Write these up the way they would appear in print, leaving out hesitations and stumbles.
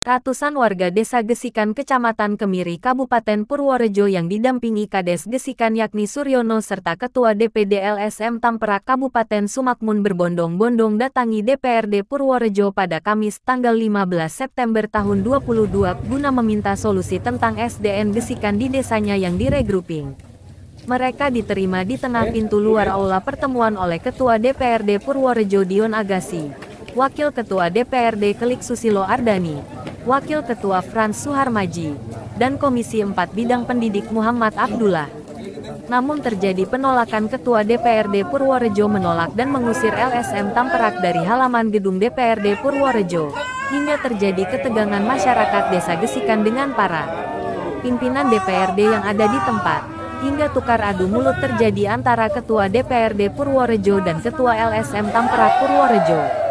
Ratusan warga Desa Gesikan Kecamatan Kemiri Kabupaten Purworejo yang didampingi Kades Gesikan yakni Suryono serta Ketua DPD LSM Tamperak Kabupaten Sumakmun berbondong-bondong datangi DPRD Purworejo pada Kamis tanggal 15 September tahun 2022 guna meminta solusi tentang SDN Gesikan di desanya yang diregrouping. Mereka diterima di tengah pintu luar aula pertemuan oleh Ketua DPRD Purworejo Dion Agassi, Wakil Ketua DPRD Kelik Susilo Ardani, Wakil Ketua Frans Suharmaji, dan Komisi 4 Bidang Pendidik Muhammad Abdullah. Namun terjadi penolakan Ketua DPRD Purworejo menolak dan mengusir LSM Tamperak dari halaman gedung DPRD Purworejo, hingga terjadi ketegangan masyarakat Desa Gesikan dengan para pimpinan DPRD yang ada di tempat, hingga tukar adu mulut terjadi antara Ketua DPRD Purworejo dan Ketua LSM Tamperak Purworejo.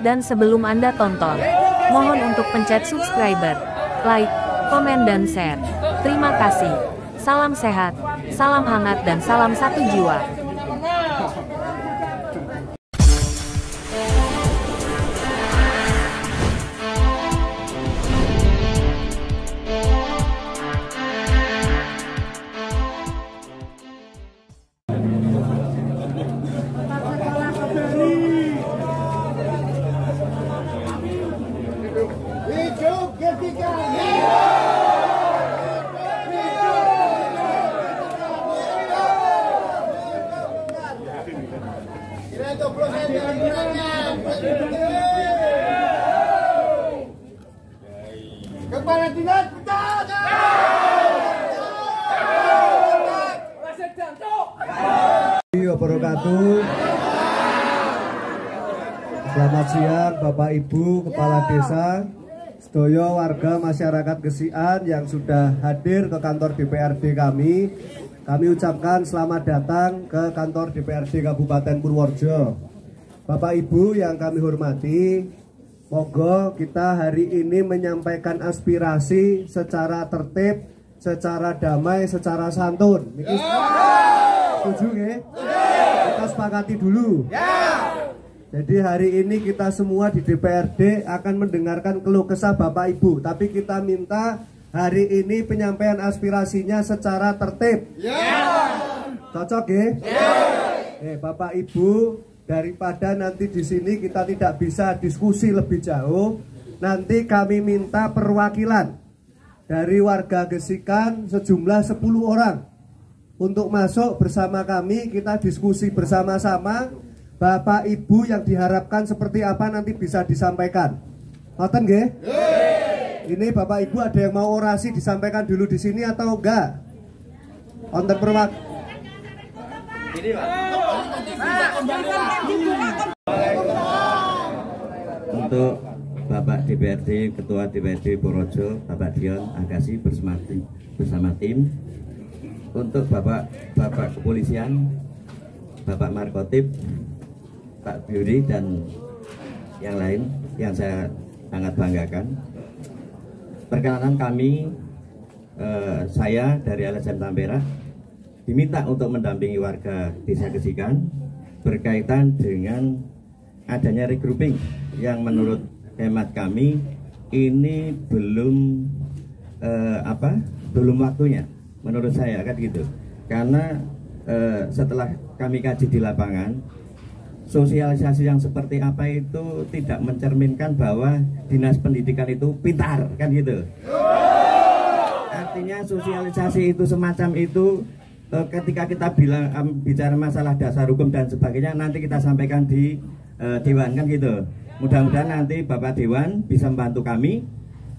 Dan sebelum Anda tonton, mohon untuk pencet subscriber, like, komen dan share. Terima kasih. Salam sehat, salam hangat dan salam satu jiwa. Kepala Dinas wabarakatuh. Selamat siang Bapak Ibu Kepala Desa, sedaya warga masyarakat Gesikan yang sudah hadir ke kantor DPRD kami. Kami ucapkan selamat datang ke kantor DPRD Kabupaten Purworejo. Bapak Ibu yang kami hormati, monggo kita hari ini menyampaikan aspirasi secara tertib, secara damai, secara santun. Setuju nggih? Kita sepakati dulu. Jadi hari ini kita semua di DPRD akan mendengarkan keluh kesah Bapak Ibu, tapi kita minta hari ini penyampaian aspirasinya secara tertib. Cocok ya? Bapak Ibu, daripada nanti di sini kita tidak bisa diskusi lebih jauh, nanti kami minta perwakilan dari warga Gesikan sejumlah 10 orang untuk masuk bersama kami, kita diskusi bersama-sama. Bapak Ibu yang diharapkan seperti apa nanti bisa disampaikan. Ngoten nggih? Ini Bapak Ibu ada yang mau orasi disampaikan dulu di sini atau enggak? Wonten ini Pak. Untuk Bapak DPRD, Ketua DPRD Purworejo, Bapak Dion Agassi bersama tim. Untuk Bapak Kepolisian, Bapak Markotip, Pak Biuri dan yang lain yang saya sangat banggakan. Perkenalan kami, saya dari LSM Tamperak diminta untuk mendampingi warga Desa Gesikan berkaitan dengan adanya regrouping yang menurut hemat kami ini belum belum waktunya menurut saya kan gitu. Karena setelah kami kaji di lapangan, sosialisasi yang seperti apa itu tidak mencerminkan bahwa dinas pendidikan itu pintar kan gitu. Artinya sosialisasi itu semacam itu ketika kita bicara masalah dasar hukum dan sebagainya nanti kita sampaikan di Dewan kan gitu. Mudah-mudahan nanti Bapak Dewan bisa membantu kami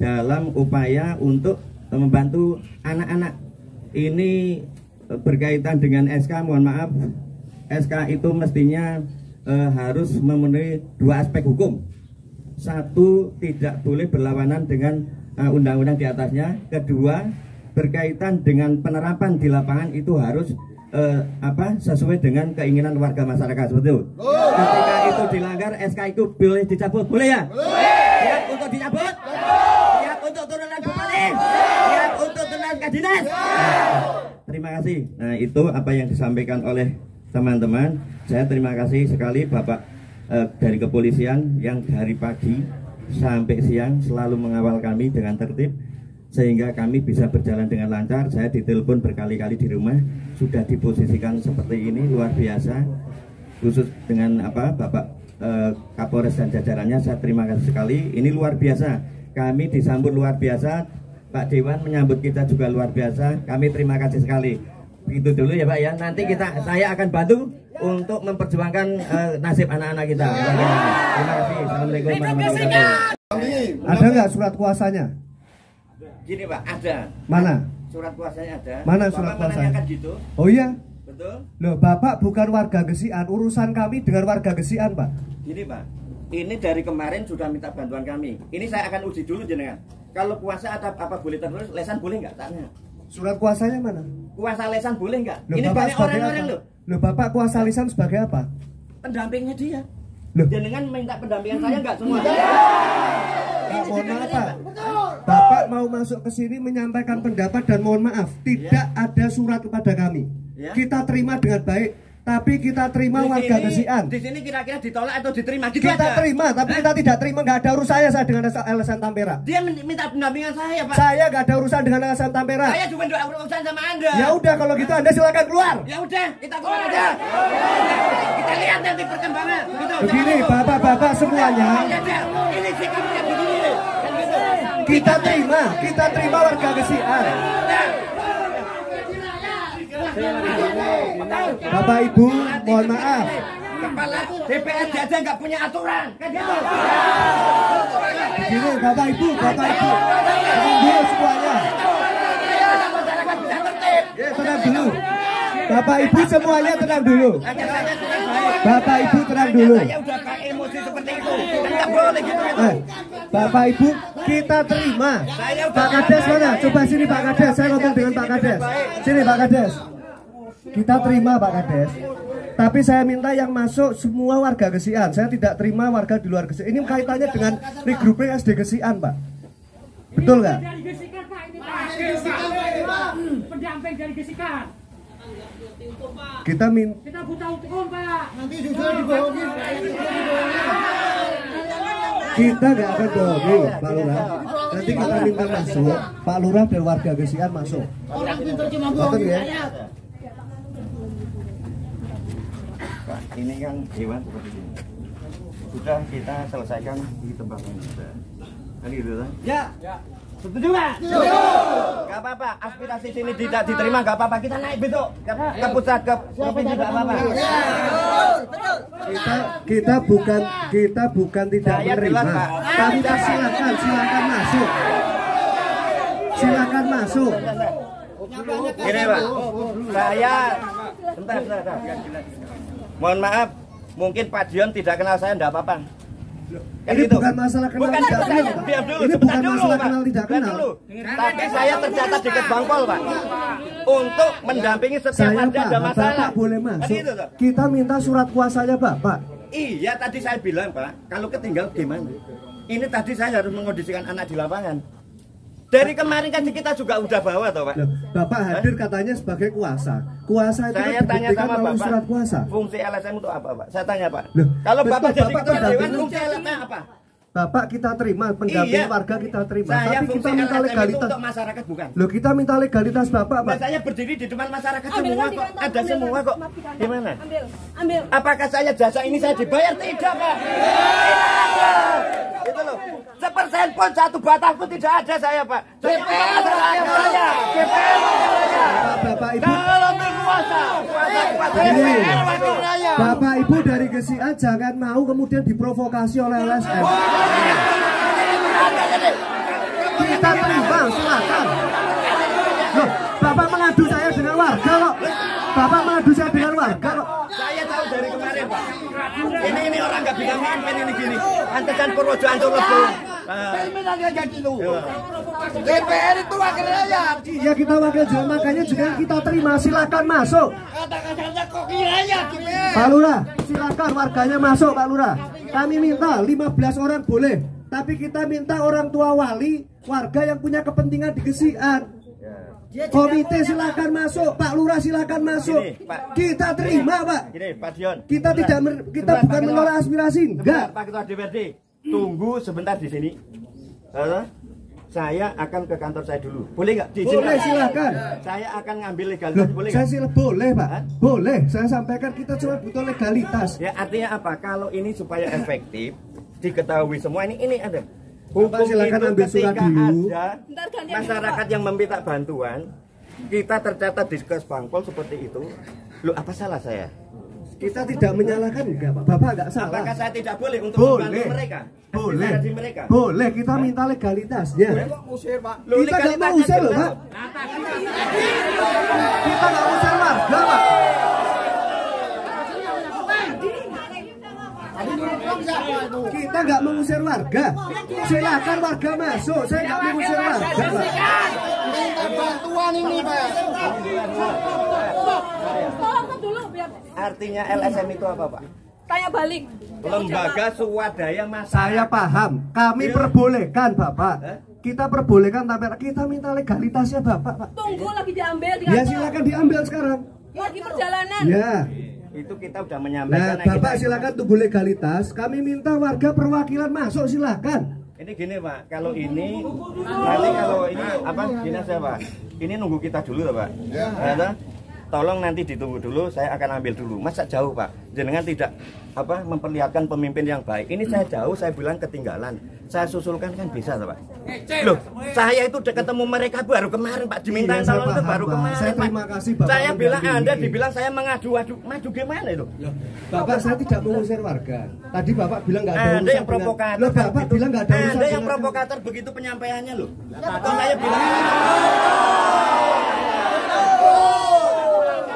dalam upaya untuk membantu anak-anak ini berkaitan dengan SK. Mohon maaf, SK itu mestinya harus memenuhi dua aspek hukum. Satu, tidak boleh berlawanan dengan undang-undang di atasnya. Kedua, berkaitan dengan penerapan di lapangan itu harus sesuai dengan keinginan warga masyarakat. Betul. Ketika itu dilanggar, SK itu boleh dicabut, boleh ya? Siap untuk dicabut? Siap untuk turunan bupati? Siap untuk turunan kadinas? Terima kasih. Nah, itu apa yang disampaikan oleh teman-teman. Saya terima kasih sekali Bapak dari kepolisian yang dari pagi sampai siang selalu mengawal kami dengan tertib sehingga kami bisa berjalan dengan lancar. Saya ditelepon berkali-kali di rumah, sudah diposisikan seperti ini, luar biasa. Khusus dengan Bapak Kapolres dan jajarannya, saya terima kasih sekali. Ini luar biasa, kami disambut luar biasa, Pak Dewan menyambut kita juga luar biasa. Kami terima kasih sekali. Begitu dulu ya Pak ya. Nanti saya akan bantu untuk memperjuangkan nasib anak-anak kita. Terima kasih. Assalamualaikum warahmatullahi wabarakatuh. Ada nggak surat kuasanya? Gini Pak, ada. Mana? Surat kuasanya ada. Mana surat kuasanya? Menanyakan gitu. Oh iya? Betul. Loh, Bapak bukan warga Gesian, urusan kami dengan warga Gesian, Pak. Gini Pak, ini dari kemarin sudah minta bantuan kami. Ini saya akan uji dulu jenengan. Kalau puasa ada apa boleh tertulis, lesan boleh nggak? Tanya. Surat kuasanya mana? Kuasa lesan boleh nggak? Loh, Ini Bapak banyak sebagai orang-orang apa? loh. Loh, Bapak kuasa lisan sebagai apa? Pendampingnya dia. Loh. Jenengan minta pendampingan saya nggak semua? Pak, mohon maaf Pak. Bapak mau masuk ke sini menyampaikan pendapat dan mohon maaf, tidak ada surat kepada kami. Kita terima dengan baik, tapi kita terima warga Gesian. Di sini kira-kira ditolak atau diterima? Gitu Kita aja. terima, tapi kita tidak terima. Nggak ada urusannya saya dengan LSM Tampera. Dia minta pendampingan saya Pak. Saya nggak ada urusan dengan LSM Tampera. Saya cuma ada urusan sama Anda. Ya udah kalau gitu Anda silakan keluar. Ya udah, kita keluar aja. Kita lihat nanti perkembangan. Gitu. Begini bapak-bapak semuanya, Ya, ini sikapnya begini. Kan gitu. kita terima warga Gesian. Bapak Ibu, mohon maaf. Kepala DPRD aja nggak punya aturan. Kan gitu. Begini Bapak Ibu, tenang dulu semuanya. Masyarakat bisa tertib. Tenang dulu. Bapak Ibu semuanya tenang dulu. Hanya saya sudah baik. Bapak Ibu tenang dulu. Saya udah pakai emosi seperti itu. Enggak boleh gitu. Bapak Ibu kita terima. Pak Kades mana? Coba sini Pak Kades. Saya ngomong dengan Pak Kades. Sini Pak Kades. Kita terima Pak Kades. Tapi saya minta yang masuk semua warga Gesian. Saya tidak terima warga di luar Gesian. Ini kaitannya dengan regrouping SD Gesian Pak. Betul nggak? Dari Gesikan Pak, ini Pak. Pendamping dari Gesikan. Kita buta hukum Pak. Nanti juga dibohongin. Kita nggak akan bohongin Pak Lurah. Nanti kita minta masuk. Pak Lurah dan warga Gesian masuk. Orang pintar cuma bohongin Ya? Pak, ini kan hewan seperti ini. Sudah kita selesaikan di tempat yang sudah. Kan gitu kan? Ya. Setuju nggak? Setuju. Gak apa-apa, aspirasi sini tidak diterima gak apa-apa. Kita naik besok ke pusat, ke provinsi gak apa-apa. Kita bukan tidak menerima. Tapi silakan masuk. Silakan masuk. Gini Pak, saya bentar. Mohon maaf, mungkin Pak Dion tidak kenal saya, enggak apa-apa. Ini gitu. Bukan masalah kenal bukan tidak kenal. Diam dulu, Ini sebentar bukan dulu, masalah Pak. kenal tidak kenal. Tapi saya tercatat di Ketbangpol, Pak, untuk mendampingi setiap warga ada masalah. Bapak boleh masuk. Gitu, kita minta surat kuasanya Bapak. Iya, tadi saya bilang Pak, kalau ketinggal gimana? Ini tadi saya harus mengondisikan anak di lapangan. Dari kemarin kan kita juga udah bawa toh Pak. Loh, Bapak hadir katanya sebagai kuasa. Kuasa itu Saya tanya sama melalui Bapak, surat kuasa. fungsi LSM untuk apa Pak? Saya tanya Pak. Loh, Kalau betul, Bapak jadi Bapak ketua dewan, pendamping. fungsi LSM apa? Bapak kita terima, pendamping Iya. warga kita terima. Saya Tapi kita fungsi minta LSM itu legalitas. untuk masyarakat bukan? Loh, kita minta legalitas Bapak, Pak. Nah, saya berdiri di depan masyarakat semua kok, ada semua kok. Gimana? Ambil. Apakah saya jasa ini saya dibayar? Tidak Pak. Tidak ada. Itu loh. Sepersen pun satu batangku tidak ada saya Pak. DPR saya. DPR saya. Bapak Ibu. Kalau berkuasa, kuasa Ini, DPR wakil rakyat. Bapak Ibu dari Gesian jangan mau kemudian diprovokasi oleh LSM. Kita terima, silakan. Loh, Bapak mengadu saya dengan warga kok. Bapak mengadu saya dengan warga kok. Saya tahu dari kemarin Pak. Ini orang nggak bisa mimpin ini gini. Antekan Purwojo Ancur Lebong. DPR itu wakil rakyat. Ya kita wakil jalan, makanya juga kita terima, silakan masuk. Kata-katanya kok rakyat. Pak Lurah, silakan warganya masuk Pak Lurah. Kami minta 15 orang boleh, tapi kita minta orang tua wali, warga yang punya kepentingan di Gesian. Komite silakan masuk, Pak Lurah silakan masuk. Gini, Pak. Kita terima Pak. Gini Pak Dion. Kita bukan menolak aspirasi, enggak. Pak Ketua DPRD. tunggu sebentar di sini. Saya akan ke kantor saya dulu. Boleh nggak? Boleh, silakan. Saya akan ngambil legalitas. Boleh Saya nggak? sih boleh, Pak. Boleh. Saya sampaikan kita cuma butuh legalitas. Ya artinya apa? Kalau ini supaya efektif, diketahui semua ini ada. Hukum silakan itu ambil surat ketika dulu. ada masyarakat yang meminta bantuan, kita tercatat di Kesbangpol seperti itu. Loh, apa salah saya? Kita tidak menyalahkan enggak, Pak. Bapak enggak salah. Apakah saya tidak boleh untuk Boleh. membantu mereka? Boleh. Aspirasi mereka? Boleh, kita minta legalitasnya. Loh, Kita nggak mau usir loh, Pak. Kita nggak usir warga, Pak. Kita nggak mengusir warga. Silakan warga masuk. Saya nggak mengusir warga, Pak. Bantuan ini, Pak. Tolong dulu biar Artinya LSM itu apa, Pak? tanya balik. Lembaga Swadaya Masyarakat. Saya paham. Kami perbolehkan, Bapak. Kita perbolehkan, tapi kita minta legalitasnya, Bapak, Pak. Tunggu lagi diambil di Ya kantor. silakan diambil sekarang. Lagi perjalanan. Ya. Itu kita udah Nah, menyampaikan. Bapak silakan tunggu legalitas. Kami minta warga perwakilan masuk, silakan. Ini gini, Pak, kalau ini nanti kalau ini apa dinas ya, Pak? Ini nunggu kita dulu ya, Pak. Ya. Tolong nanti ditunggu dulu, saya akan ambil dulu. Masa jauh, Pak? Jenengan tidak apa memperlihatkan pemimpin yang baik. Ini saya jauh, saya bilang ketinggalan. Saya susulkan kan bisa, Pak. Loh, saya itu udah ketemu mereka baru kemarin, Pak. Diminta Iya, saya tolong itu paham, baru Pak. kemarin, Saya Pak. terima kasih, Bapak Saya bilang mendampingi. Anda dibilang saya mengadu-adu. Maju gimana itu? Bapak, saya tidak mengusir warga. Tadi Bapak bilang nggak ada Anda urusan yang provokator. Loh, Bapak begitu. bilang nggak ada urusan Anda yang dengan- provokator begitu penyampaiannya loh. Kok saya bilang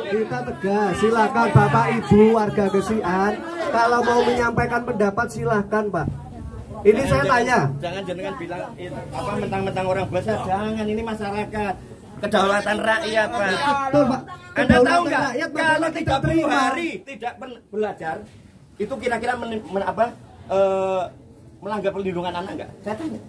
Kita tegas, silakan Bapak Ibu warga Gesian. Kalau mau menyampaikan pendapat silakan, Pak. Ini saya tanya. Jangan jenengan bilang apa mentang-mentang orang biasa. Jangan, ini masyarakat. Kedaulatan rakyat, Pak. Betul, Pak. Anda Kedaulatan tahu nggak? rakyat, Bapak, Kalau kita 30 terima. hari tidak belajar, itu kira-kira melanggar perlindungan anak nggak? Saya tanya.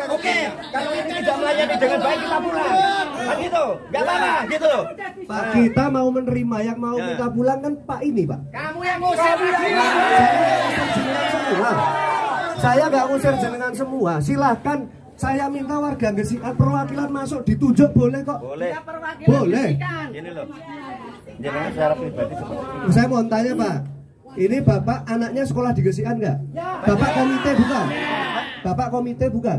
Oke, kalau ini tidak melayani dengan baik kita pulang. Kan gitu, nggak apa-apa, gitu loh. Pak, kita mau menerima yang mau Ya. kita pulang kan Pak ini, Pak. Kamu yang ngusir Semua. Saya nggak ngusir jenengan semua. Silahkan. Saya minta warga Gesian perwakilan masuk, ditunjuk boleh kok. Boleh. Boleh. Ini loh. Jangan secara pribadi seperti itu. Saya mau tanya, Pak. Ini Bapak anaknya sekolah di Gesian nggak? Bapak komite bukan? Bapak komite bukan?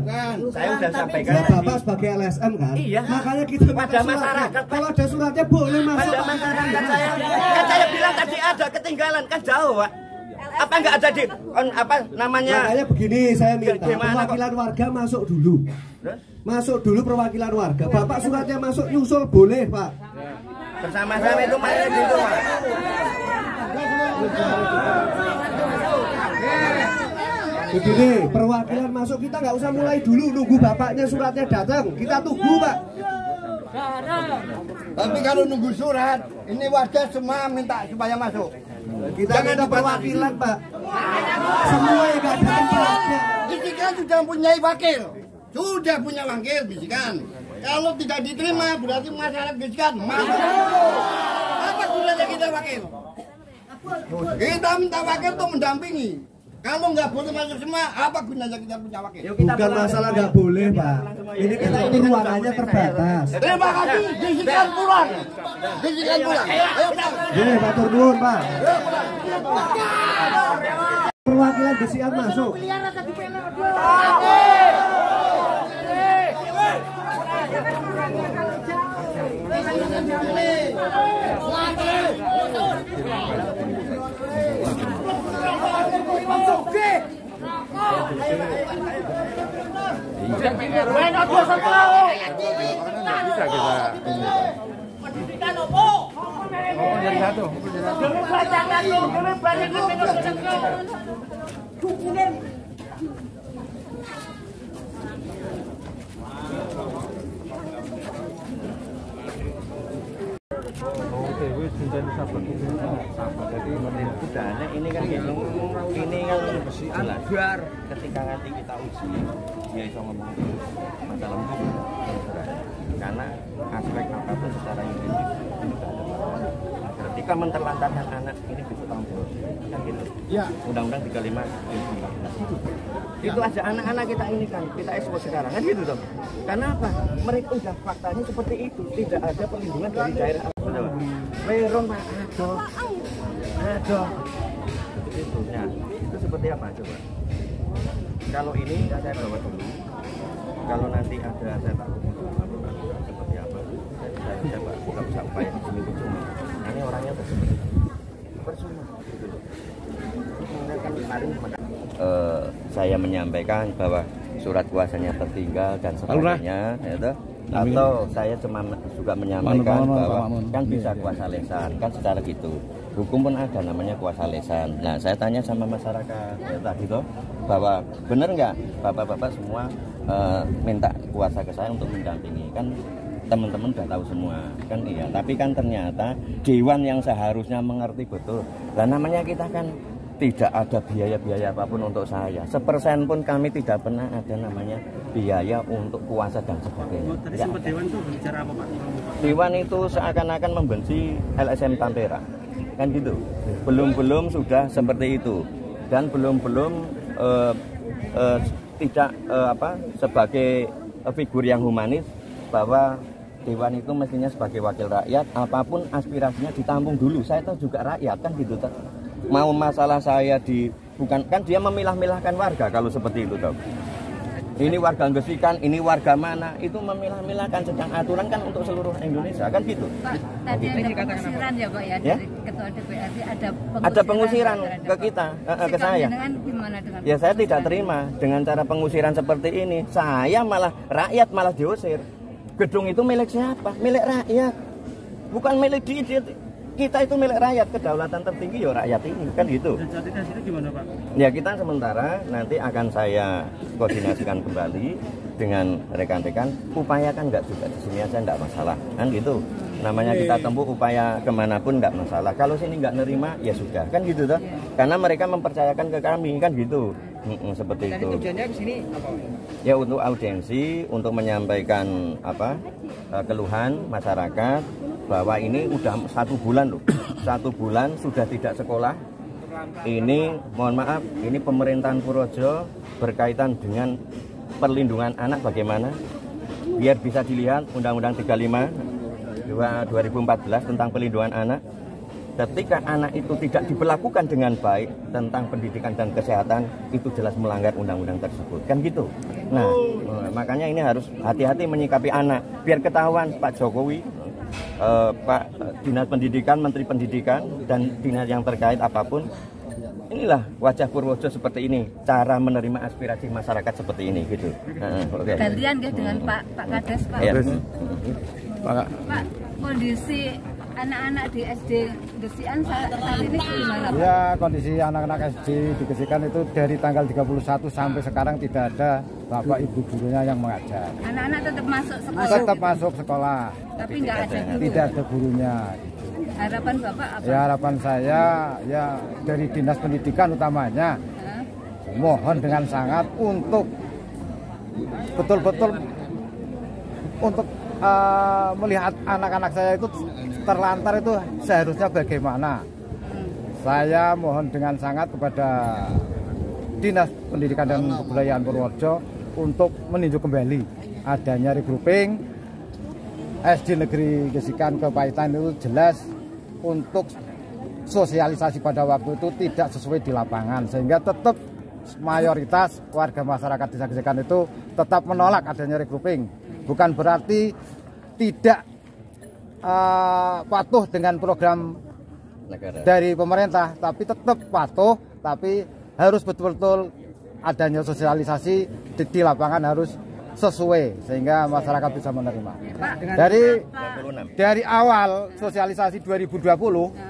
Saya udah sampaikan. Ya, Bapak sebagai LSM kan? Iya. Makanya kita minta Pada suratnya. masyarakat, Pak. Kalau ada suratnya boleh masuk. Pada masyarakat saya, kan saya bilang tadi ada ketinggalan kan jauh, Pak. Apa nggak ada di apa namanya? Makanya begini, saya minta Gimana, perwakilan warga masuk dulu. Masuk dulu perwakilan warga. Bapak suratnya masuk nyusul boleh, Pak. Bersama-sama itu mainnya gitu, Pak. Begini, perwakilan masuk kita nggak usah mulai dulu nunggu bapaknya suratnya datang. Kita tunggu, Pak. Tapi kalau nunggu surat, ini warga semua minta supaya masuk. Kita minta perwakilan, Pak. Semua yang nggak datang perwakilan. Bisikan sudah punya wakil. Sudah punya wakil, bisikan. Kalau tidak diterima, berarti masyarakat bisikan masuk. Apa gunanya kita wakil? Kita minta wakil untuk mendampingi. Kalau nggak boleh masuk semua, apa gunanya kita punya wakil? Bukan masalah nggak boleh, Pak. Ini kita ini ruangannya terbatas. Terima kasih, bisikan pulang. Bisikan pulang. Ayo pulang. Ini matur nuwun, Pak. Perwakilan Gesian masuk. Budaya ini kan gitu, ini kan belajar ketika nanti kita uji dia bisa ngomong masalah hukum karena aspek apapun secara yuridis itu ada. Berarti ketika menterlantarkan anak ini bisa tanggung jawab kan gitu. Ya. Undang-undang 35 itu aja anak-anak kita ini kan kita ekspos sekarang kan gitu dong. Karena apa? Mereka udah faktanya seperti itu, tidak ada perlindungan dari daerah. Weron Pak, aduh. Itu ya. Itu seperti apa coba? Kalau ini saya bawa dulu. Kalau nanti ada saya takut seperti apa? Saya buka sampai seminggu cuma. Ini orangnya bersama. Saya menyampaikan bahwa surat kuasanya tertinggal dan sebagainya, ya, atau saya cuma juga menyampaikan bahwa kan bisa kuasa lesan, kan secara gitu. Hukum pun ada namanya kuasa lesan. Nah, saya tanya sama masyarakat ya, tadi toh bahwa benar nggak bapak-bapak semua minta kuasa ke saya untuk mendampingi, kan teman-teman udah tahu semua kan iya. Tapi kan ternyata dewan yang seharusnya mengerti betul. Dan namanya kita kan tidak ada biaya-biaya apapun untuk saya. 1% pun kami tidak pernah ada namanya biaya untuk kuasa dan sebagainya. Tadi sempat Dewan itu berbicara apa Pak? Dewan itu seakan-akan membenci LSM Tampera, kan gitu. Belum sudah seperti itu dan belum tidak sebagai figur yang humanis bahwa Dewan itu mestinya sebagai wakil rakyat, apapun aspirasinya ditampung dulu. Saya tahu juga rakyat kan gitu. Mau masalah saya bukan kan dia memilah-milahkan warga kalau seperti itu dong. Ini warga Gesikan, ini warga mana, itu memilah-milahkan, sedang aturan kan untuk seluruh Indonesia kan gitu. Pak, tadi ada pengusiran ya Pak ya, dari Ketua DPRD ada pengusiran ke kita, ke saya. Gimana dengan ya saya tidak terima dengan cara pengusiran seperti ini. Saya malah rakyat malah diusir. Gedung itu milik siapa? Milik rakyat, bukan milik kita itu milik rakyat, kedaulatan tertinggi ya rakyat ini kan gitu. Dan saat itu gimana Pak? Ya kita sementara nanti akan saya koordinasikan kembali dengan rekan-rekan, upayakan nggak juga di sini aja nggak masalah kan gitu. Namanya kita tempuh upaya kemanapun nggak masalah. Kalau sini nggak nerima ya sudah kan gitu toh. Karena mereka mempercayakan ke kami kan gitu. Seperti itu. Tujuannya ke sini apa? Ya untuk audiensi, untuk menyampaikan keluhan masyarakat bahwa ini udah 1 bulan loh, 1 bulan sudah tidak sekolah. Ini mohon maaf, ini pemerintahan Purworejo berkaitan dengan perlindungan anak bagaimana? Biar bisa dilihat Undang-Undang 35 2014 tentang perlindungan anak. Ketika anak itu tidak diperlakukan dengan baik tentang pendidikan dan kesehatan, itu jelas melanggar undang-undang tersebut kan gitu. Nah, makanya ini harus hati-hati menyikapi anak biar ketahuan Pak Jokowi, Pak Dinas Pendidikan, Menteri Pendidikan dan dinas yang terkait apapun. Inilah wajah Purworejo seperti ini, cara menerima aspirasi masyarakat seperti ini gitu. Okay. gantian ya dengan Pak Kades Pak. Ya. Pak, kondisi anak-anak di SD Gesikan saat ini gimana Pak? Ya, kondisi anak-anak SD di Gesikan itu dari tanggal 31 sampai sekarang tidak ada bapak ibu gurunya yang mengajar. Anak-anak tetap masuk sekolah? Tetap masuk sekolah. Tapi nggak ada guru? Tidak ada gurunya. Harapan Bapak apa? Ya, harapan saya ya dari Dinas Pendidikan utamanya mohon dengan sangat untuk betul-betul untuk melihat anak-anak saya itu terlantar itu seharusnya bagaimana. Saya mohon dengan sangat kepada Dinas Pendidikan dan Kebudayaan Purworejo untuk meninjau kembali adanya regrouping SD Negeri Gesikan ke Paitan itu jelas untuk sosialisasi pada waktu itu tidak sesuai di lapangan, sehingga tetap mayoritas warga masyarakat Desa Gesikan itu tetap menolak adanya regrouping. Bukan berarti tidak patuh dengan program negara dari pemerintah, tapi tetap patuh, tapi harus betul-betul adanya sosialisasi di lapangan harus sesuai sehingga masyarakat bisa menerima. Dari awal sosialisasi 2020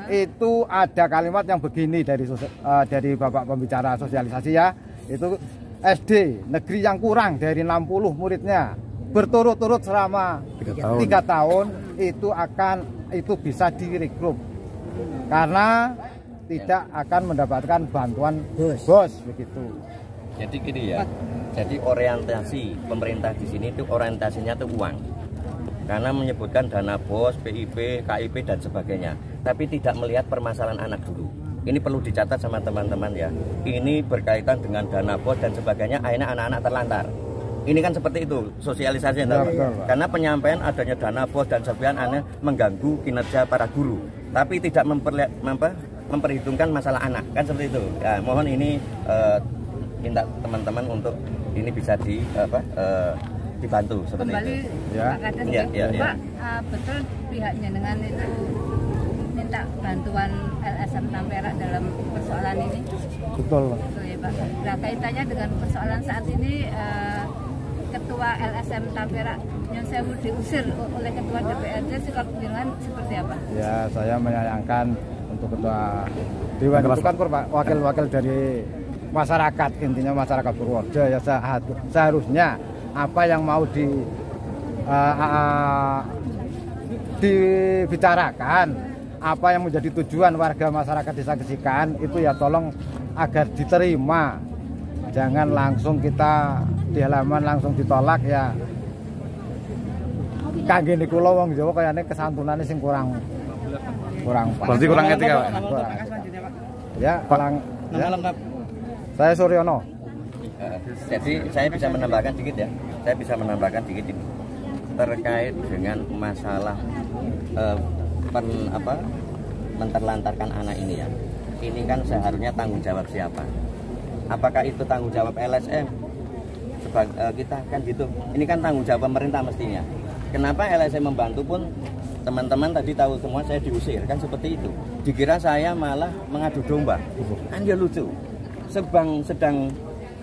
itu ada kalimat yang begini dari Bapak pembicara sosialisasi ya, itu SD negeri yang kurang dari 60 muridnya berturut-turut selama 3 tahun itu bisa direkrut karena tidak akan mendapatkan bantuan bos begitu. Jadi gini ya, jadi orientasi pemerintah di sini itu orientasinya itu uang. karena menyebutkan dana BOS, PIP, KIP dan sebagainya, tapi tidak melihat permasalahan anak dulu. Ini perlu dicatat sama teman-teman ya. Ini berkaitan dengan dana BOS dan sebagainya, akhirnya anak-anak terlantar. Ini kan seperti itu sosialisasi, karena penyampaian adanya dana BOS dan sebagainya mengganggu kinerja para guru, tapi tidak memperhitungkan masalah anak, kan seperti itu. Ya, mohon ini minta teman-teman untuk ini bisa dibantu seperti kembali itu. Pak Kades, ya. Pak, betul pihaknya dengan itu minta bantuan LSM Tampera dalam persoalan ini? Betul. Betul ya Pak. Nah, kaitannya dengan persoalan saat ini, Ketua LSM Tampera Nyon Sewu diusir oleh Ketua DPRD, sikap dengan seperti apa? Ya, saya menyayangkan untuk Ketua Dewan itu kan wakil-wakil dari masyarakat, intinya masyarakat Purworejo ya, seharusnya apa yang mau dibicarakan, apa yang menjadi tujuan warga masyarakat Desa Gesikan itu ya tolong agar diterima, jangan langsung kita di halaman langsung ditolak ya. Kangge niku lho wong Jawa kayane kesantunane sing kurang berarti kurang etika, Pak. Ya, palang ya. Saya Suryono. Jadi saya bisa menambahkan dikit ya. Saya bisa menambahkan dikit ini terkait dengan masalah menterlantarkan anak ini ya. Ini kan seharusnya tanggung jawab siapa? Apakah itu tanggung jawab LSM? Kita kan gitu. Ini kan tanggung jawab pemerintah mestinya. Kenapa LSM membantu pun teman-teman tadi tahu semua saya diusir kan seperti itu. Dikira saya malah mengadu domba. Kan dia lucu. Sedang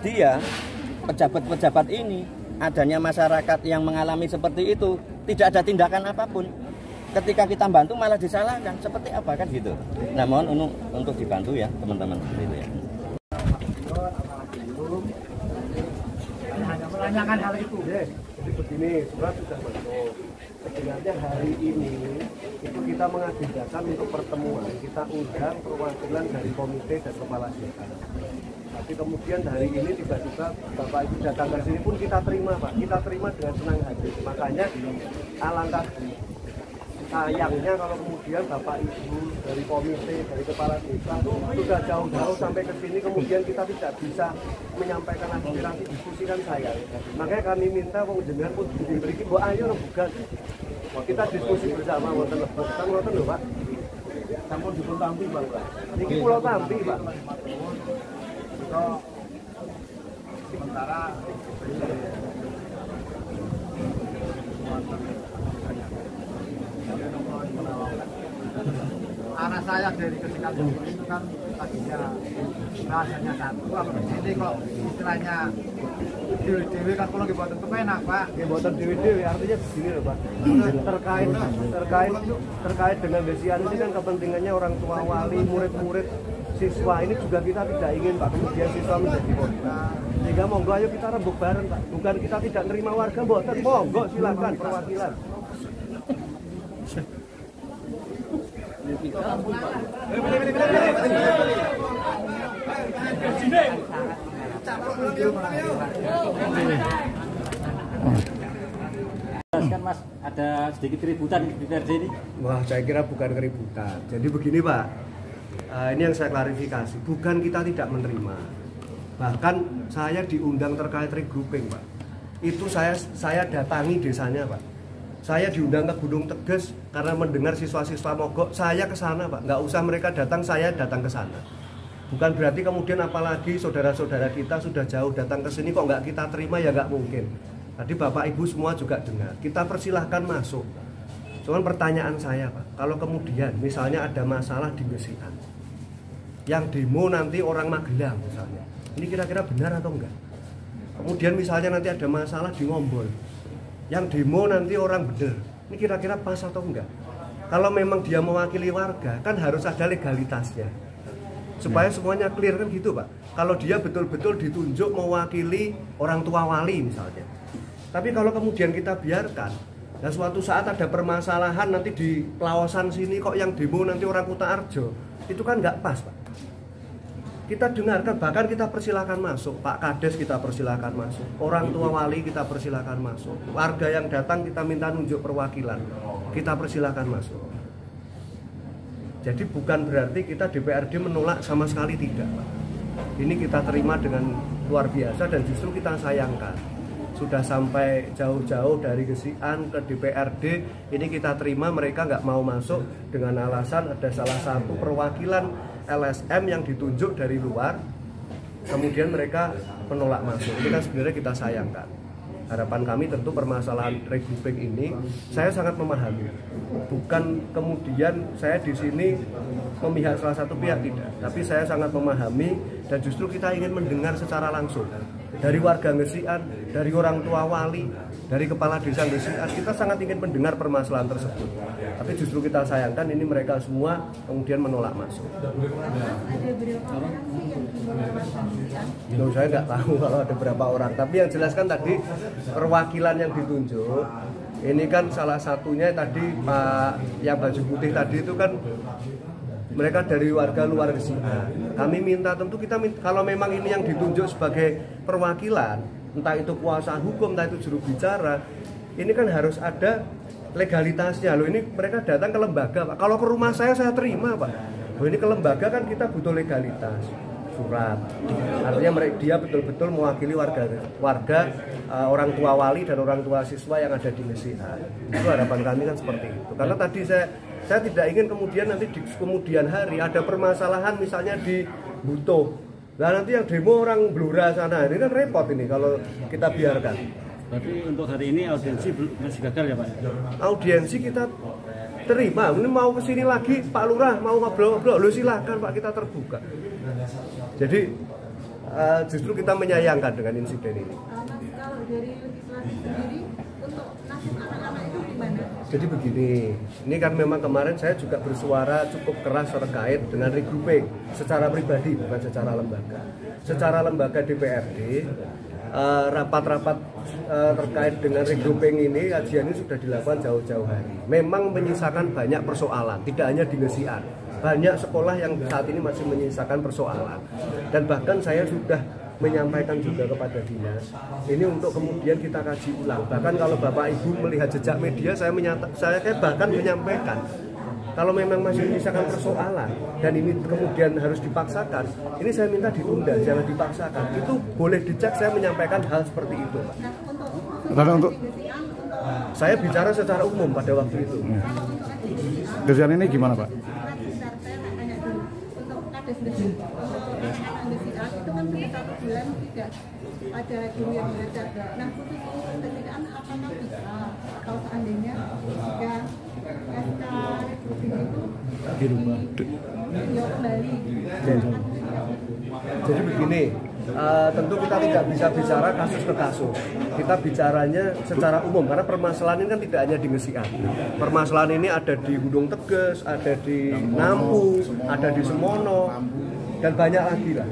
dia pejabat-pejabat ini adanya masyarakat yang mengalami seperti itu, tidak ada tindakan apapun. Ketika kita bantu malah disalahkan. Seperti apa kan gitu. Nah, mohon untuk dibantu ya teman-teman gitu ya. Hanya menanyakan hal itu. Jadi begini, surat sudah masuk. Sebenarnya hari ini itu kita mengagendakan untuk pertemuan. Kita undang perwakilan dari komite dan kepala desa. Tapi kemudian hari ini tiba-tiba Bapak Ibu datang ke sini pun kita terima, Pak. Kita terima dengan senang hati. Makanya alangkah sayangnya kalau kemudian Bapak Ibu dari komite, dari kepala desa sudah jauh-jauh sampai ke sini, kemudian kita tidak bisa menyampaikan aspirasi, diskusikan saya. Makanya kami minta penjenengan pun diberi, ayo bukan. Kita diskusi bersama, wonten lebet. Kan wonten lho, Pak. Sampun dipun tampi, Pak. Niki pulau tampi, Pak. Sementara anak saya dari Gesikan itu kan tadinya rasanya satu, kalau di sini kok istilahnya dewi-dewi kan kalau dibuat itu enak, Pak. Dibuatan dewi-dewi artinya begini loh, Pak. Terkait dengan Desian ini kan kepentingannya orang tua, wali, murid-murid, siswa ini juga kita tidak ingin, Pak, kemudian siswa menjadi korban. Sehingga monggo ayo kita rembuk bareng, Pak. Bukan kita tidak nerima warga, mboten, monggo silakan perwakilan. Kan Mas, ada sedikit keributan di DPRD ini. Wah, saya kira bukan keributan. Jadi begini, Pak. Ini yang saya klarifikasi. Bukan kita tidak menerima. Bahkan saya diundang terkait regrouping, Pak. Itu saya datangi desanya, Pak. Saya diundang ke Gunung Teges karena mendengar siswa-siswa mogok. Saya ke sana, Pak. Nggak usah mereka datang, saya datang ke sana. Bukan berarti kemudian apalagi saudara-saudara kita sudah jauh datang ke sini kok nggak kita terima, ya nggak mungkin. Tadi Bapak Ibu semua juga dengar. Kita persilahkan masuk. Cuman pertanyaan saya, Pak, kalau kemudian misalnya ada masalah di Gesikan, yang demo nanti orang Magelang misalnya, ini kira-kira benar atau enggak? Kemudian misalnya nanti ada masalah di Ngombol, yang demo nanti orang bener, ini kira-kira pas atau enggak? Kalau memang dia mewakili warga, kan harus ada legalitasnya, supaya semuanya clear kan gitu, Pak. Kalau dia betul-betul ditunjuk mewakili orang tua wali misalnya. Tapi kalau kemudian kita biarkan, dan suatu saat ada permasalahan nanti di Pelawasan sini kok yang demo nanti orang Kuta Arjo, itu kan nggak pas, Pak. kita dengarkan, bahkan kita persilakan masuk. Pak Kades kita persilakan masuk, orang tua wali kita persilakan masuk, warga yang datang kita minta nunjuk perwakilan, kita persilakan masuk. Jadi bukan berarti kita DPRD menolak sama sekali, tidak, Pak. Ini kita terima dengan luar biasa dan justru kita sayangkan. Sudah sampai jauh-jauh dari Gesian ke DPRD, ini kita terima mereka nggak mau masuk dengan alasan ada salah satu perwakilan LSM yang ditunjuk dari luar, kemudian mereka menolak masuk. Ini kan sebenarnya kita sayangkan. Harapan kami tentu permasalahan regrouping ini, saya sangat memahami. Bukan kemudian saya di sini memihak salah satu pihak, tidak. Tapi saya sangat memahami dan justru kita ingin mendengar secara langsung dari warga Gesian, dari orang tua wali, dari kepala desa Gesian. Kita sangat ingin mendengar permasalahan tersebut. Tapi justru kita sayangkan ini mereka semua kemudian menolak masuk. Saya nggak tahu kalau ada berapa orang. Tapi yang jelaskan tadi perwakilan yang ditunjuk ini kan salah satunya tadi Pak yang baju putih tadi itu kan mereka dari warga luar Gesian. Kami minta tentu kalau memang ini yang ditunjuk sebagai perwakilan, entah itu kuasa hukum, entah itu juru bicara, ini kan harus ada legalitasnya. Loh, ini mereka datang ke lembaga, Pak. Kalau ke rumah saya terima, Pak. Loh, ini ke lembaga kan kita butuh legalitas, surat. Artinya dia betul-betul mewakili warga orang tua wali dan orang tua siswa yang ada di Gesian. Itu harapan kami kan seperti itu. Karena tadi saya tidak ingin kemudian nanti di kemudian hari ada permasalahan misalnya di Butuh. Nah nanti yang demo orang Blora sana, ini kan repot ini kalau kita biarkan. Berarti untuk hari ini audiensi masih gagal ya Pak? Audiensi kita terima, ini mau kesini lagi Pak Lurah mau ngobrol-ngobrol, lu silakan Pak, kita terbuka. Jadi justru kita menyayangkan dengan insiden ini. Kalau dari legislasi sendiri untuk nasib anak-anak itu gimana? Jadi begini, ini kan memang kemarin saya juga bersuara cukup keras terkait dengan regrouping secara pribadi, bukan secara lembaga. Secara lembaga DPRD, rapat-rapat terkait dengan regrouping ini, kajian ini sudah dilakukan jauh-jauh hari. Memang menyisakan banyak persoalan, tidak hanya di Gesian. Banyak sekolah yang saat ini masih menyisakan persoalan. Dan bahkan saya sudah menyampaikan juga kepada dinas ini untuk kemudian kita kaji ulang. Bahkan kalau Bapak Ibu melihat jejak media, saya bahkan menyampaikan kalau memang masih menyisakan persoalan dan ini kemudian harus dipaksakan, ini saya minta ditunda, jangan dipaksakan. Itu boleh dicek, saya menyampaikan hal seperti itu, Pak. Untuk saya bicara secara umum pada waktu itu. Gesian ini gimana, Pak? Itu kan sudah 1 bulan tidak ada guru yang belajar. Nah, khusus ketersediaan apakah bisa kalau seandainya jika SK rekrutmen itu dirubah kembali? Jadi begini, tentu kita tidak bisa bicara kasus ke kasus. Kita bicaranya secara umum karena permasalahan ini kan tidak hanya di Gesian. Permasalahan ini ada di Gunung Teges, ada di Nampu, ada di Semono, dan banyak lagi lah.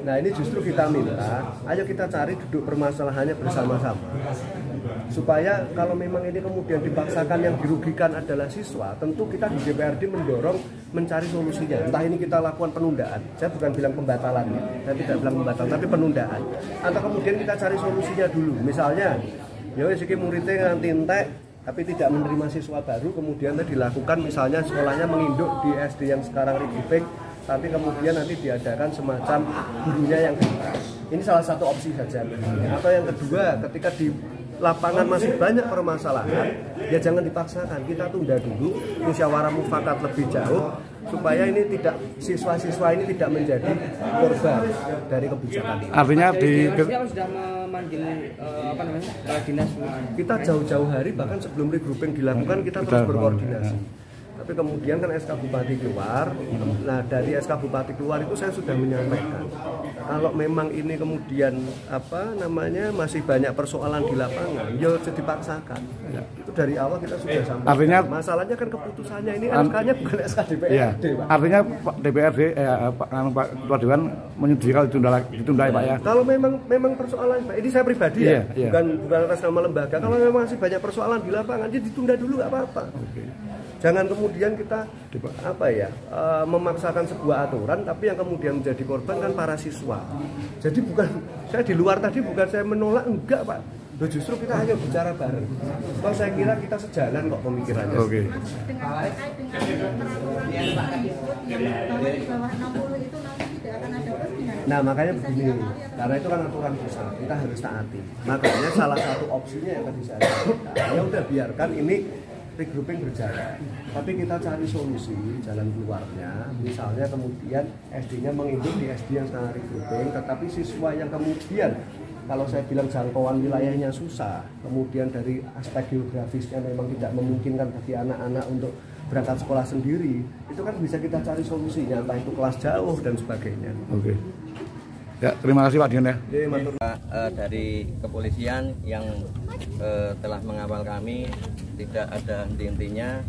Nah ini justru kita minta, ayo kita cari duduk permasalahannya bersama-sama. Supaya kalau memang ini kemudian dipaksakan yang dirugikan adalah siswa, tentu kita di DPRD mendorong mencari solusinya. Entah ini kita lakukan penundaan, saya bukan bilang pembatalan, saya tidak bilang pembatalan, tapi penundaan. Atau kemudian kita cari solusinya dulu. Misalnya, ya siki muridnya nganti entek, tapi tidak menerima siswa baru, kemudian dilakukan misalnya sekolahnya menginduk di SD yang sekarang regrouping, tapi kemudian nanti diadakan semacam gurunya yang ini salah satu opsi saja. Atau yang kedua, ketika di lapangan masih banyak permasalahan, ya jangan dipaksakan, kita tunda dulu, musyawarah mufakat lebih jauh, supaya ini tidak siswa-siswa ini tidak menjadi korban dari kebijakan ini. Artinya sudah memanggil dinas. Kita jauh-jauh hari, bahkan sebelum regrouping dilakukan kita terus berkoordinasi. Tapi kemudian kan SK Bupati keluar, nah dari SK Bupati keluar itu saya sudah menyampaikan kalau memang ini kemudian masih banyak persoalan di lapangan, ya dipaksakan. Itu dari awal kita sudah sampaikan. Artinya masalahnya kan keputusannya ini SK-nya bukan SK DPRD. Iya. Artinya DPRD Pak Ketua Dewan menyediakan ditunda ya Pak ya. Kalau memang persoalan, ini saya pribadi ya, bukan atas nama lembaga. Kalau memang masih banyak persoalan di lapangan, dia ditunda dulu nggak apa-apa. Jangan kemudian kita memaksakan sebuah aturan, tapi yang kemudian menjadi korban kan para siswa. Jadi bukan saya di luar tadi bukan saya menolak, enggak Pak. Loh, justru kita hanya bicara bareng. Kalau saya kira kita sejalan kok pemikirannya. Oke. Nah makanya begini, karena itu kan aturan pusat, kita harus taati. Makanya salah satu opsinya yang tadi saya katakan, ya udah biarkan ini regrouping berjalan, tapi kita cari solusi jalan keluarnya. Misalnya kemudian SD-nya menginduk di SD yang sedang regrouping, tetapi siswa yang kemudian kalau saya bilang jangkauan wilayahnya susah, kemudian dari aspek geografisnya memang tidak memungkinkan bagi anak-anak untuk berangkat sekolah sendiri, itu kan bisa kita cari solusinya, entah itu kelas jauh dan sebagainya. Oke. Ya, terima kasih Pak Dion ya. Dari kepolisian yang telah mengawal kami, tidak ada henti-hentinya,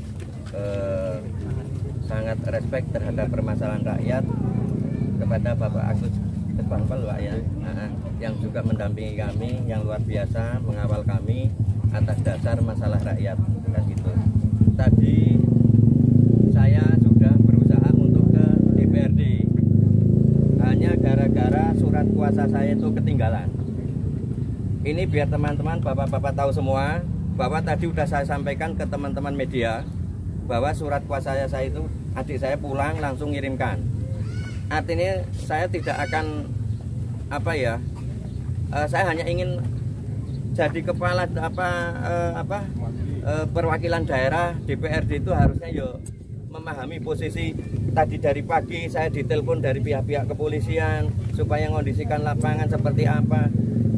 sangat respect terhadap permasalahan rakyat, kepada Bapak Agus Bangpol Pak ya, yang juga mendampingi kami, yang luar biasa mengawal kami atas dasar masalah rakyat kan gitu. Tadi saya sudah berusaha untuk ke DPRD, hanya gara-gara surat kuasa saya itu ketinggalan. Ini biar teman-teman bapak-bapak tahu semua, bahwa tadi sudah saya sampaikan ke teman-teman media bahwa surat kuasa saya itu adik saya pulang langsung ngirimkan. Artinya saya tidak akan saya hanya ingin jadi kepala perwakilan daerah DPRD itu harusnya memahami posisi. Tadi dari pagi saya ditelepon dari pihak-pihak kepolisian supaya mengondisikan lapangan seperti apa,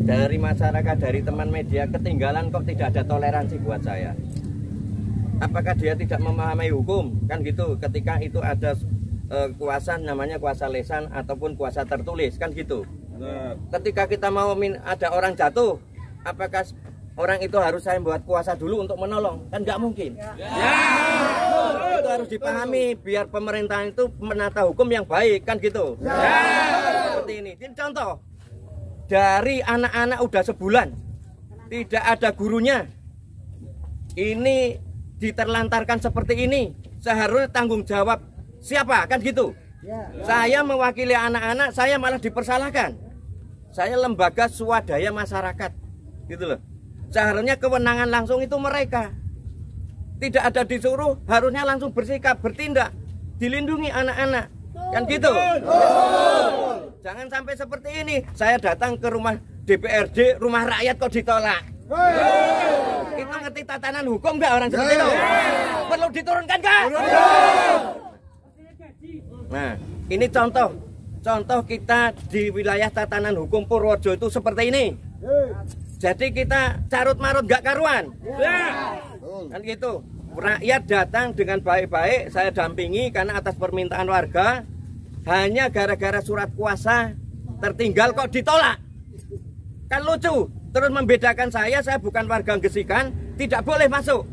dari masyarakat, dari teman media, ketinggalan kok tidak ada toleransi buat saya. Apakah dia tidak memahami hukum kan gitu, ketika itu ada kuasa namanya kuasa lesan ataupun kuasa tertulis kan gitu. Ketika kita mau ada orang jatuh, apakah orang itu harus saya buat kuasa dulu untuk menolong? Kan nggak mungkin. Itu harus dipahami biar pemerintahan itu menata hukum yang baik kan gitu. Seperti ini. Ini contoh dari anak-anak udah sebulan tidak ada gurunya. Ini diterlantarkan seperti ini. Seharusnya tanggung jawab siapa kan gitu. Saya mewakili anak-anak, saya malah dipersalahkan. Saya lembaga swadaya masyarakat gitu loh. Seharusnya kewenangan langsung itu mereka. Tidak ada disuruh, harusnya langsung bersikap, bertindak, dilindungi anak-anak kan gitu. Jangan sampai seperti ini. Saya datang ke rumah DPRD, rumah rakyat kok ditolak. Itu ngerti tatanan hukum nggak orang seperti itu? Perlu diturunkan nggak? Nah, ini contoh kita di wilayah tatanan hukum Purworejo itu seperti ini. Jadi kita carut marut gak karuan. Kan gitu. Rakyat datang dengan baik-baik, saya dampingi karena atas permintaan warga. Hanya gara-gara surat kuasa tertinggal kok ditolak. Kan lucu. Terus membedakan saya bukan warga Gesikan, tidak boleh masuk.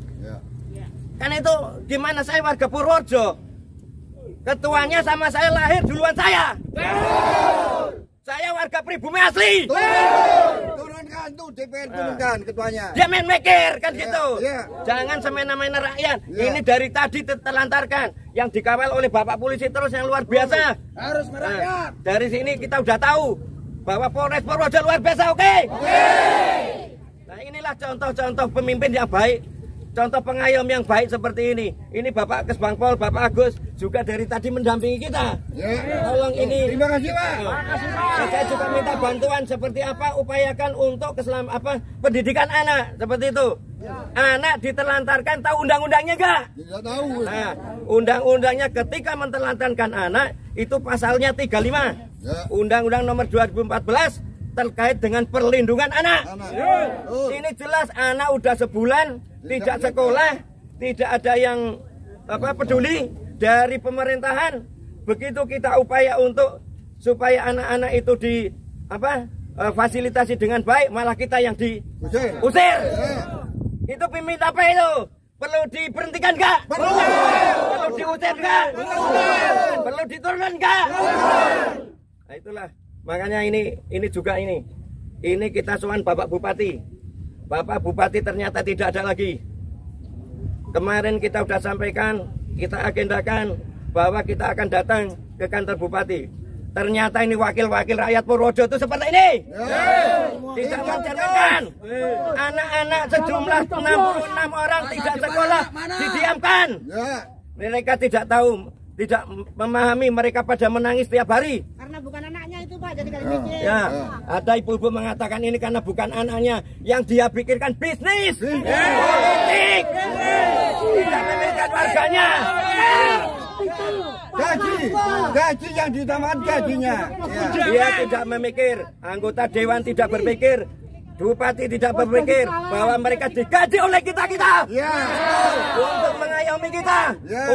Kan itu gimana, saya warga Purworejo. Ketuanya sama saya lahir duluan saya. Saya warga pribumi asli. Turunkan tuh DPR, turunkan ketuanya. Dia main mikir kan gitu. Jangan semena-mena rakyat. Ini dari tadi terlantarkan. Yang dikawal oleh Bapak Polisi terus yang luar biasa. Harus merakyat. Dari sini kita udah tahu bahwa Polres Purworejo luar biasa, oke? Nah inilah contoh-contoh pemimpin yang baik. Contoh pengayom yang baik seperti ini. Ini Bapak Kesbangpol, Bapak Agus juga dari tadi mendampingi kita. Tolong ini. Terima kasih Pak. Saya juga minta bantuan seperti apa, upayakan untuk pendidikan anak seperti itu. Anak diterlantarkan, tahu undang-undangnya enggak? Tidak tahu. Nah, undang-undangnya ketika menterlantarkan anak itu pasalnya 35. Undang-undang nomor 2014 terkait dengan perlindungan anak. Ini jelas anak udah sebulan tidak sekolah, tidak ada yang peduli dari pemerintahan. Begitu kita upaya untuk supaya anak-anak itu fasilitasi dengan baik, malah kita yang diusir. Itu pemimpin apa itu? Perlu diberhentikan enggak? Perlu diusir enggak? Perlu diturunkan enggak? Nah itulah. Makanya ini juga ini kita soal Bapak Bupati. Bapak Bupati ternyata tidak ada lagi. kemarin kita sudah sampaikan, kita agendakan bahwa kita akan datang ke kantor bupati. Ternyata ini wakil-wakil rakyat Purworejo itu seperti ini. Tidak mencerminkan. Anak-anak sejumlah 66 orang tidak sekolah didiamkan. Mereka tidak tahu, tidak memahami, mereka pada menangis tiap hari. Karena bukan anaknya itu Pak, jadi kali mikir. Ya, ada ibu-ibu mengatakan ini karena bukan anaknya, yang dia pikirkan bisnis, politik, tidak memikirkan warganya. Gaji yang ditambahkan gajinya. Dia tidak memikir, anggota dewan tidak berpikir, bupati tidak berpikir bahwa mereka digaji oleh kita-kita untuk mengayomi kita,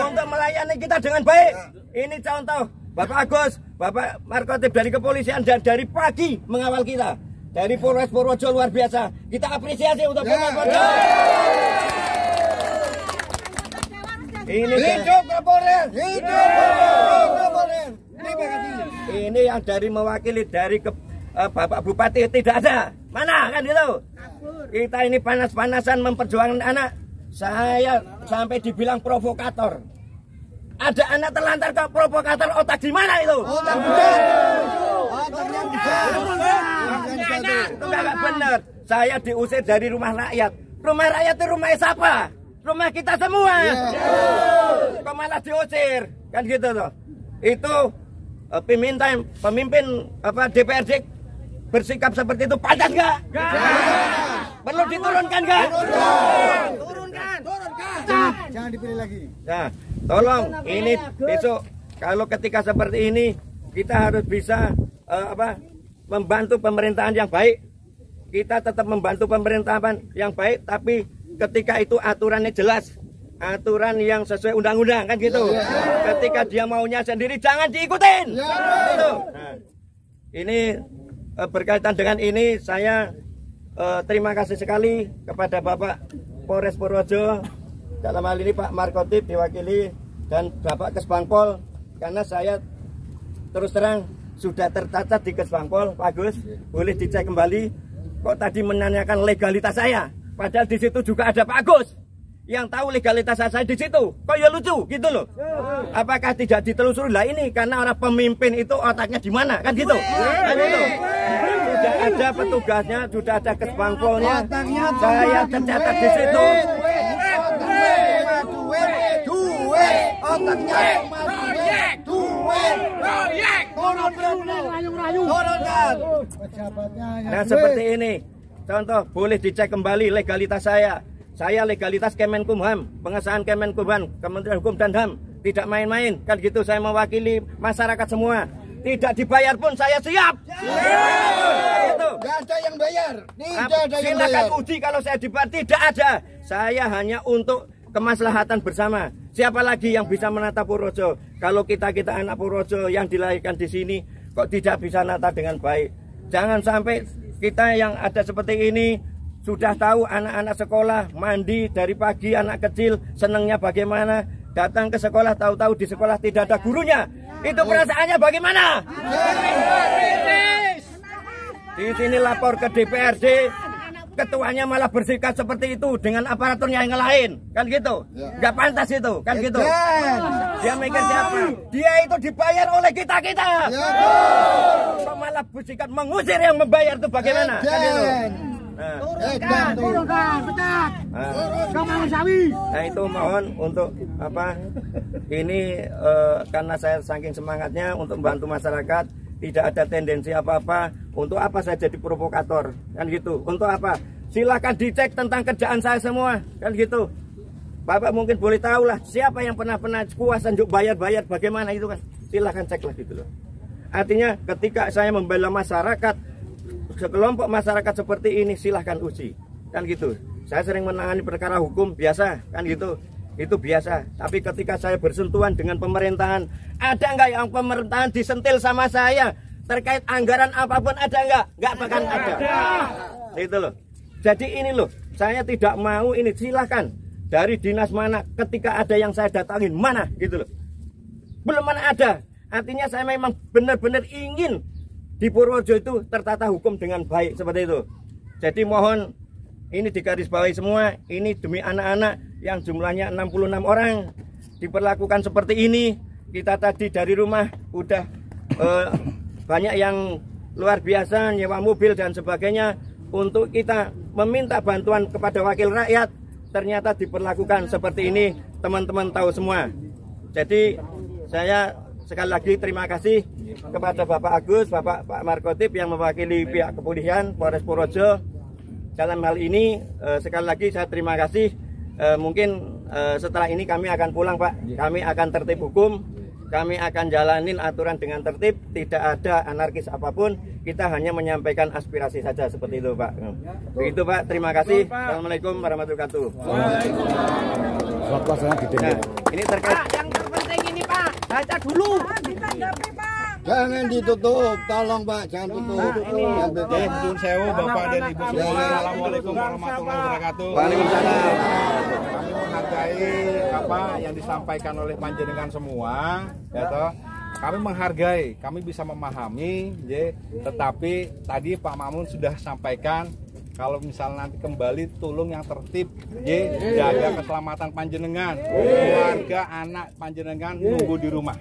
untuk melayani kita dengan baik. Ini contoh Bapak Agus, Bapak Markotip dari kepolisian dan dari pagi mengawal kita. Dari Polres Purworejo luar biasa. Kita apresiasi untuk Polres Purworejo. Ini hidup Kapolres, hidup Kapolres. Ini yang dari mewakili dari Bapak Bupati tidak ada. Mana kan gitu? Kita ini panas-panasan memperjuangkan anak. Saya sampai dibilang provokator. Ada anak terlantar ke provokator, otak di mana itu? Itu nggak benar. Saya diusir dari rumah rakyat. Rumah rakyat itu rumah siapa? Rumah kita semua. Kok malah diusir? Kan gitu loh. Itu pemimpin DPRD bersikap seperti itu pantas nggak? Perlu diturunkan nggak? Turunkan. Jangan dipilih lagi. Nah, tolong ini besok kalau ketika seperti ini kita harus bisa membantu pemerintahan yang baik. Kita tetap membantu pemerintahan yang baik, tapi ketika itu aturannya jelas, aturan yang sesuai undang-undang kan gitu. Ketika dia maunya sendiri jangan diikutin. Gitu. Nah, ini berkaitan dengan ini saya terima kasih sekali kepada Bapak Polres Purworejo, dalam hal ini Pak Markotip diwakili dan Bapak Kesbangpol, karena saya terus terang sudah tercatat di Kesbangpol. Pak Agus, boleh dicek kembali. Kok tadi menanyakan legalitas saya? Padahal di situ juga ada Pak Agus yang tahu legalitas saya di situ. Kok ya lucu gitu loh. Apakah tidak ditelusuri? Lah ini karena orang pemimpin itu otaknya di mana kan gitu. Kan gitu. Sudah ada petugasnya, sudah ada Kesbangpolnya. Saya tercatat di situ. Nah seperti ini contoh, boleh dicek kembali legalitas saya. Saya legalitas Kemenkumham, pengesahan Kemenkumham, Kementerian Hukum dan HAM, tidak main-main kan gitu. Saya mewakili masyarakat semua, tidak dibayar pun saya siap. Gitu. Tidak ada yang bayar. Silakan uji kalau saya dibayar, tidak ada. Saya hanya untuk kemaslahatan bersama. Siapa lagi yang bisa menata Purworejo? Kalau kita anak Purworejo yang dilahirkan di sini kok tidak bisa nata dengan baik. Jangan sampai kita yang ada seperti ini sudah tahu anak-anak sekolah mandi dari pagi, anak kecil senangnya bagaimana, datang ke sekolah tahu-tahu di sekolah tidak ada gurunya. Itu perasaannya bagaimana? Di sini lapor ke DPRD, ketuanya malah bersikap seperti itu dengan aparaturnya yang lain, kan gitu. Nggak pantas itu, kan gitu. Dia mikir siapa? Dia itu dibayar oleh kita-kita. Kok malah bersikap mengusir yang membayar itu bagaimana? Kan gitu. Turunkan, pecat. Nah itu mohon untuk ini karena saya saking semangatnya untuk membantu masyarakat, tidak ada tendensi apa-apa. Untuk apa saya jadi provokator, kan gitu. Untuk apa? Silakan dicek tentang kerjaan saya semua, kan gitu. Bapak mungkin boleh tahu lah siapa yang pernah kuasa untuk bayar-bayar bagaimana itu kan. Silakan cek lah gitu loh. Artinya ketika saya membela masyarakat, sekelompok masyarakat seperti ini silahkan uji, kan gitu. Saya sering menangani perkara hukum biasa, kan gitu. Itu biasa. Tapi ketika saya bersentuhan dengan pemerintahan, ada nggak yang pemerintahan disentil sama saya terkait anggaran apapun, ada nggak? Nggak bahkan ada. Itu loh. Jadi ini loh, saya tidak mau ini. Silahkan dari dinas mana, ketika ada yang saya datangin mana, gitu loh. Belum mana ada. Artinya saya memang benar-benar ingin di Purworejo itu tertata hukum dengan baik seperti itu. Jadi mohon ini digarisbawahi semua, ini demi anak-anak yang jumlahnya 66 orang diperlakukan seperti ini. Kita tadi dari rumah udah banyak yang luar biasa nyewa mobil dan sebagainya untuk kita meminta bantuan kepada wakil rakyat, ternyata diperlakukan seperti ini. Teman-teman tahu semua. Jadi saya sekali lagi terima kasih kepada Bapak Agus, Pak Markotip yang mewakili pihak kepolisian Polres Purworejo. Dalam hal ini sekali lagi saya terima kasih. Mungkin setelah ini kami akan pulang, Pak. Kami akan tertib hukum. Kami akan jalanin aturan dengan tertib, tidak ada anarkis apapun. Kita hanya menyampaikan aspirasi saja seperti itu, Pak. Begitu, Pak. Terima kasih. Assalamualaikum warahmatullahi wabarakatuh. Nah, ini terkait. Pak, yang terpenting ini Pak, baca dulu. Jangan ditutup, tolong Pak, jangan tutup. Jangan tutup. Nun sewu Bapak dan Ibu semua. Assalamualaikum warahmatullahi wabarakatuh. Waalaikumsalam. Kami menghargai apa yang disampaikan oleh panjenengan semua, ya toh. Kami menghargai, kami bisa memahami, ya. Tetapi tadi Pak Mamun sudah sampaikan kalau misalnya nanti kembali tolong yang tertib, ya, jaga keselamatan panjenengan, keluarga, anak panjenengan nunggu di rumah.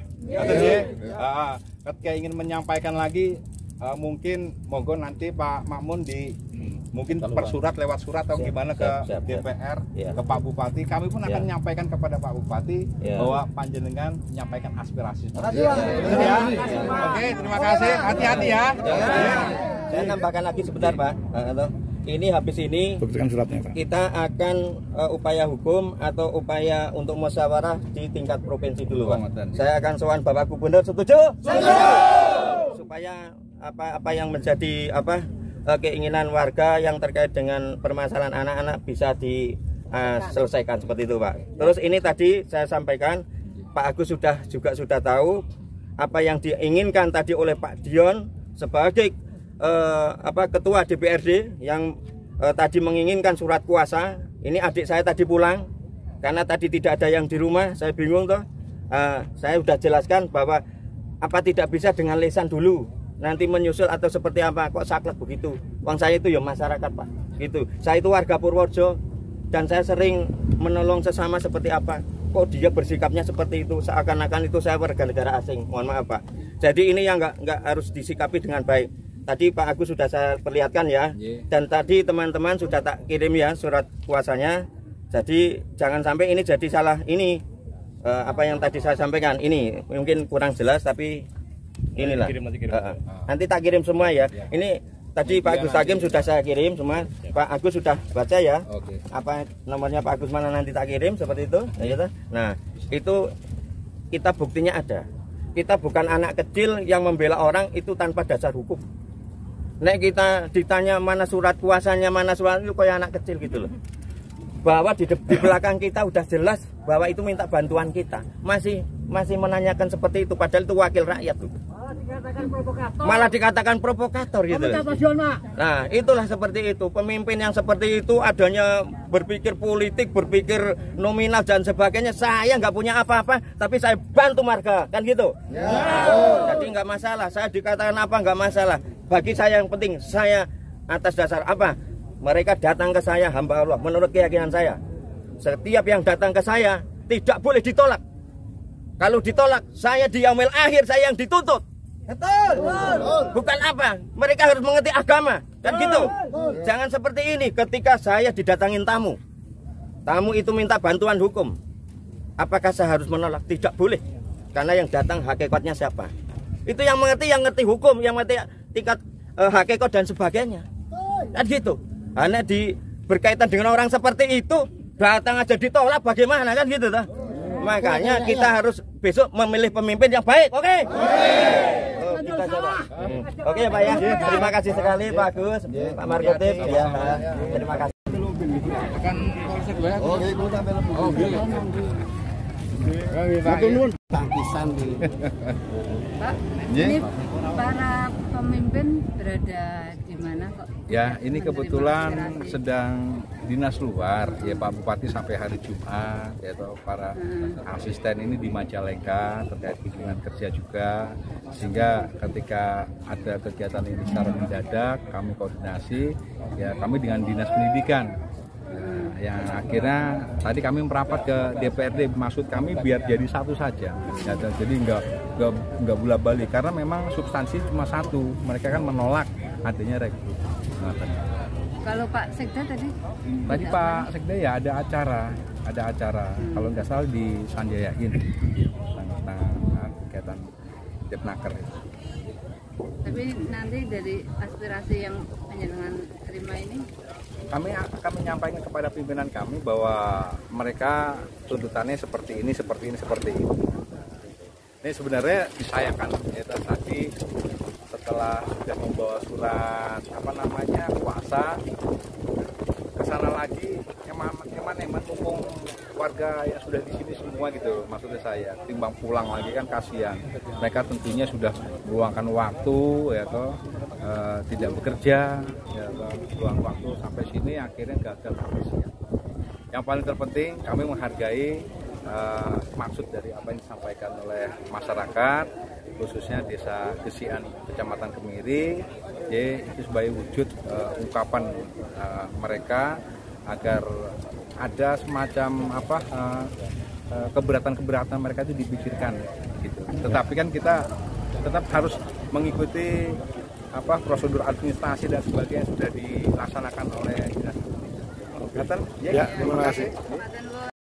Ketika ingin menyampaikan lagi, mungkin monggo nanti Pak Makmun mungkin persurat lewat surat atau gimana ke DPR, ke Pak Bupati. Kami pun akan menyampaikan kepada Pak Bupati bahwa panjenengan menyampaikan aspirasi. Ya. Oke, terima kasih. Hati-hati ya. Saya nambahkan lagi sebentar, Pak. Ini habis ini kita akan upaya hukum atau upaya untuk musyawarah di tingkat provinsi dulu, Pak. Saya akan sowan Bapak Gubernur, setuju? Setuju. Supaya apa yang menjadi keinginan warga yang terkait dengan permasalahan anak-anak bisa diselesaikan seperti itu, Pak. Terus ini tadi saya sampaikan Pak Agus sudah tahu apa yang diinginkan tadi oleh Pak Dion sebagai ketua DPRD yang tadi menginginkan surat kuasa. Ini adik saya tadi pulang karena tadi tidak ada yang di rumah, saya bingung toh. Saya sudah jelaskan bahwa apa tidak bisa dengan lisan dulu, nanti menyusul atau seperti apa, kok saklek begitu. Uang saya itu ya masyarakat, Pak, gitu. Saya itu warga Purworejo dan saya sering menolong sesama seperti apa, kok dia bersikapnya seperti itu, seakan-akan itu saya warga negara asing. Mohon maaf, Pak. Jadi ini yang nggak harus disikapi dengan baik. Tadi Pak Agus sudah saya perlihatkan ya, dan tadi teman-teman sudah tak kirim ya surat kuasanya. Jadi jangan sampai ini jadi salah ini apa yang tadi saya sampaikan ini mungkin kurang jelas, tapi inilah nanti tak kirim semua ya. Ini tadi Pak Agus Hakim sudah saya kirim semua. Pak Agus sudah baca ya. Apa nomornya Pak Agus mana nanti tak kirim seperti itu. Nah itu kita buktinya ada. Kita bukan anak kecil yang membela orang itu tanpa dasar hukum. Nek kita ditanya mana surat kuasanya, mana surat itu kayak anak kecil gitu loh. Bahwa di belakang kita udah jelas bahwa itu minta bantuan kita. Masih menanyakan seperti itu, padahal itu wakil rakyat tuh. Malah dikatakan provokator gitu. Nah, itulah seperti itu. Pemimpin yang seperti itu adanya berpikir politik, berpikir nominal dan sebagainya. Saya nggak punya apa-apa, tapi saya bantu marga, kan gitu. Jadi nggak masalah. Saya dikatakan apa nggak masalah. Bagi saya yang penting, saya atas dasar apa? Mereka datang ke saya, hamba Allah, menurut keyakinan saya. Setiap yang datang ke saya tidak boleh ditolak. Kalau ditolak, saya di yaumil akhir saya yang dituntut. Betul. Bukan apa? Mereka harus mengerti agama, kan gitu. Jangan seperti ini ketika saya didatangin tamu. Tamu itu minta bantuan hukum. Apakah saya harus menolak? Tidak boleh. Karena yang datang hakikatnya siapa? Itu yang ngerti hukum, yang mengerti tingkat hakikat dan sebagainya. Kan gitu. Hanya berkaitan dengan orang seperti itu datang aja ditolak bagaimana, kan gitu toh. Makanya kita harus besok memilih pemimpin yang baik. Oke? Kita coba. Oke Pak ya. Terima kasih sekali Pak Agus, Pak Markotip ya. Terima kasih. Akan polsek ya. Pak, ini para pemimpin berada di mana kok? Ya, ini kebetulan sedang dinas luar, ya Pak Bupati sampai hari Jumat, ya para asisten ini di Majalengka terkait kunjungan kerja juga, sehingga ketika ada kegiatan ini secara mendadak, kami koordinasi, ya kami dengan dinas pendidikan Nah, yang akhirnya tadi kami merapat ke DPRD, maksud kami biar jadi satu saja, ya, jadi nggak bola-balik karena memang substansi cuma satu, mereka kan menolak adanya rekrut. Nah, kalau Pak Sekda tadi Pak Sekda ya ada acara kalau nggak salah di Sanjayain tentang kegiatan Depnaker itu. Tapi nanti dari aspirasi yang panjenengan terima ini, kami akan menyampaikan kepada pimpinan kami bahwa mereka tuntutannya seperti ini. Ini sebenarnya disayangkan ya, tadi setelah sudah membawa surat kuasa ke sana lagi, emang mumpung warga yang sudah di sini semua gitu, maksudnya saya timbang pulang lagi kan kasihan. Mereka tentunya sudah meluangkan waktu ya toh, tidak bekerja ya toh, luang waktu sampai sini akhirnya gagal sampai siang. Yang paling terpenting kami menghargai maksud dari apa yang disampaikan oleh masyarakat, khususnya Desa Gesian, Kecamatan Kemiri, itu sebagai wujud ungkapan mereka agar ada semacam keberatan mereka itu dipikirkan gitu. Tetapi kan kita tetap harus mengikuti prosedur administrasi dan sebagainya sudah dilaksanakan oleh dinas. Ya, terima kasih.